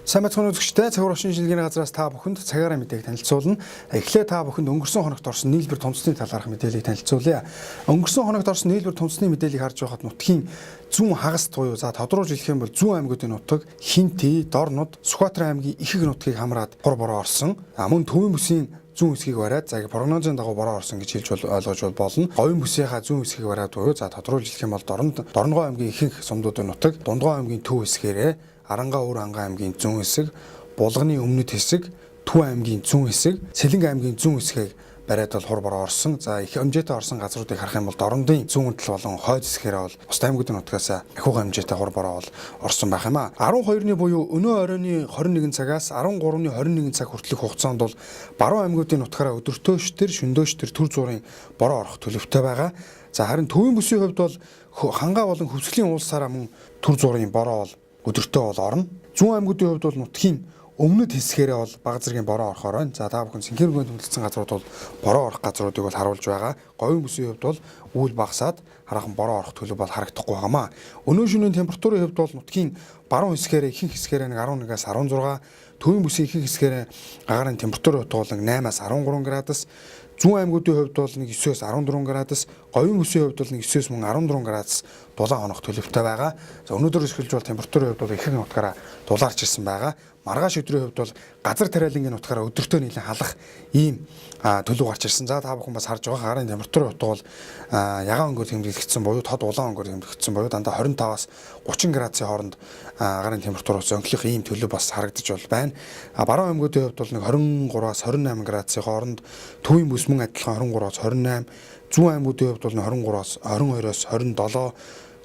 Сайн мэцхан үзэгчдээ цагаар орчин шилжлэгийн газраас та бүхэнд цагаараа мэдээг танилцуулна. Эхлээд та бүхэнд өнгөрсөн хоногт орсон нийлбэр томцны талаарх мэдээллийг танилцуулъя. Өнгөрсөн хоногт орсон нийлбэр томцны мэдээллийг харж байхад нутгийн зүүн хагас туюу за тодруулж хэлэх юм бол зүүн аймагуудын нутаг Хинти, Дорнод, Сүхбаатар аймгийн ихэнх нутгийг хамраад хур бороо орсон. Мөн төвийн бүсийн зүүн хэсгийг бариад за прогнозын дагуу бороо орсон гэж хэлж ойлгож болно. Говийн бүсийнхаа зүүн хэсгийг бариад буюу за тодруулж хэлэх юм бол Дорногоо аймгийн ихэнх сумдуудын нутаг, Дундгоо аймгийн төв хэсгээрээ Арангаа өвөр ангаа аймгийн зүүн хэсэг, Булганы өмнөд хэсэг, Төв аймгийн зүүн хэсэг, Сэлэнг аймгийн зүүн хэсгийг бариад бол хур бороо орсон. За их хэмжээтэй орсон газруудыг харах юм бол Дорнодын зүүн тал болон хойд хэсгээрээ бол бус аймагуудын нутгаас ахиуган хэмжээтэй хур бороо бол орсон байх юм а. 12-ны буюу өнөө оройн 21 цагаас 13-ны 21 цаг хүртэлх хугацаанд бол баруун аймагуудын нутгаараа өдөртөөчтөр, шөнөөчтөр төр зуурын бороо орох төлөвтэй байгаа. За харин төвийн бүсийн хувьд бол хангаа болон хөвсгөлийн уулсаараа мөн төр зуурын бороо бол өдөртөө бол орно. Зүүн аймагуудын хувьд бол нутгийн өмнөд хэсгээрээ бол бага зэргийн бороо орохоор байна. За та бүхэн синхронгүй төлөвлөсөн газрууд бол бороо орох газруудыг бол харуулж байгаа. Говийн бүсийн хувьд бол үйл багасаад хараахан бороо орох төлөв бол харагдахгүй байгаамаа. Өнөө шөнийн температурын хувьд бол нутгийн баруун хэсгээрээ ихэнх хэсгээрээ 11-аас 16, төвийн бүсийн ихэнх хэсгээрээ агаарын температур туулан 8-аас 13 градус, зүүн аймагуудын хувьд бол 9-өөс 14 градус, говийн бүсийн хувьд бол 9-өөс мөн 14 градус дулаан хонох төлөвтэй байгаа. За өнөөдрөөс эхэлж бол температурын хувьд бол ихэнх нутгаараа дулаарч ирсэн байгаа. Маргааш өдрийн хувьд бол газар тариалангийн нутгаараа өдөртөө нийлэн халах ийм төлөв гарч ирсэн. За та бүхэн бас харж байгаа гарын температурын утга бол ягаан өнгөөр тэмдэглэгдсэн буюу тод улаан өнгөөр тэмдэглэгдсэн буюу дандаа 25-аас 30 градусын хооронд гарын температур зөнхлөх ийм төлөв бас харагдаж бол байна. Баруун аймагуудын хувьд бол нэг 23-аас 28 градусын хооронд, төвийн бүс мөн адилхан 23-аас 28, зүүн аймагуудын хувьд бол 23-аас 22-оос 27,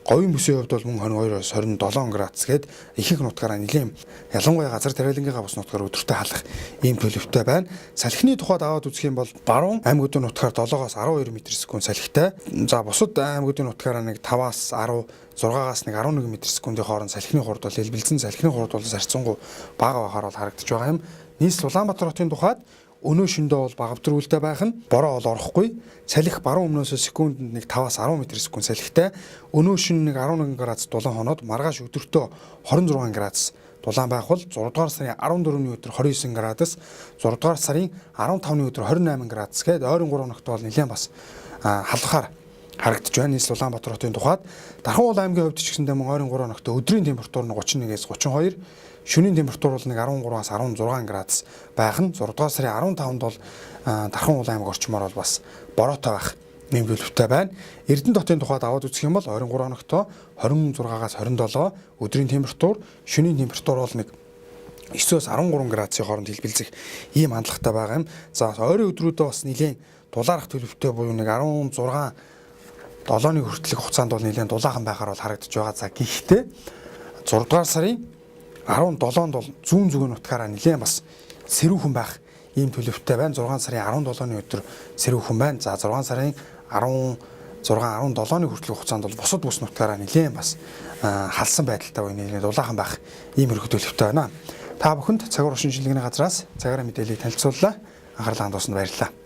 говийн бүсийн хувьд бол мөн 22-оос 27 градус гээд ихэнх нутгаараа нэлийн ялангуяа газар тариалангийнхаа бус нутгаар өдөртөө халах ийм төлөвтэй байна. Салхины тухайд аваад үзэх юм бол баруун аймагуудын нутгаар 7-оос 12 м/сек салхитай. За бусад аймагуудын нутгаараа нэг 5-аас 10, 6-аас нэг 11 м/сек-ийн хооронд салхины хурд бол хэлбэлзэн салхины хурд бол зарцсангүй бага байхаар бол харагдаж байгаа юм. Нийслэл Улаанбаатар хотын тухайд өнөө шөндөө бол багавдар үлдээ байх нь бороо бол орохгүй. Салхи баруун өмнөөс секундэд нэг 5-аас 10 м/сек салхитай. Өнөө шөнө нэг 11 градус дулаан хоноод маргааш өдөртөө 26 градус дулаан байх бол 6 дугаар сарын 14-ний өдөр 29 градус, 6 дугаар сарын 15-ны өдөр 28 градус гээд ойрын 3 хоногт бол нэлээд бас халахаар харагдаж байна. Нийслэл Улаанбаатар хотын тухайд Дархан уул аймгийн хувьд ч гэсэндээ мөн ойрын 3 хоногт өдрийн температур нь 31-ээс 32, шөнийн температур бол нэг 13-аас 16 градус байх нь 6 дугаар сарын 15-нд бол Дархан уул аймаг орчмоор бол бас бороотой байх нэм төлөвтэй байна. Эрдэнэ хотын тухайд аваад үзэх юм бол ойрын 3 хоногт 26-аас 27, өдрийн температур, шөнийн температур бол нэг 9-өөс 13 градусын хооронд хэлбэлзэх ийм хандлагатай байгаа юм. За ойрын өдрүүдэд бас нэлээд дулаарах төлөвтэй буюу нэг 16 7-ны хүртэлх хугацаанд бол нэлээд дулаахан байхаар бол харагдаж байгаа. За гэхдээ 6 дугаар сарын 17-нд бол зүүн зүгийн нутгаараа нэлээд бас сэрүүхэн байх ийм төлөвтэй байна. 6 сарын 17-ны өдөр сэрүүхэн байна. За 6 сарын 17-ны хүртэлх хугацаанд бол бусад бүс нутгаараа нэлээд бас халсан байдалтай буюу нэлээд дулаахан байх ийм өргөд төлөвтэй байна. Та бүхэнд цагаар орчин шилжлэгийн газраас цагаараа мэдээллийг танилцууллаа. Анхаарлаа хандуулсанд баярлалаа.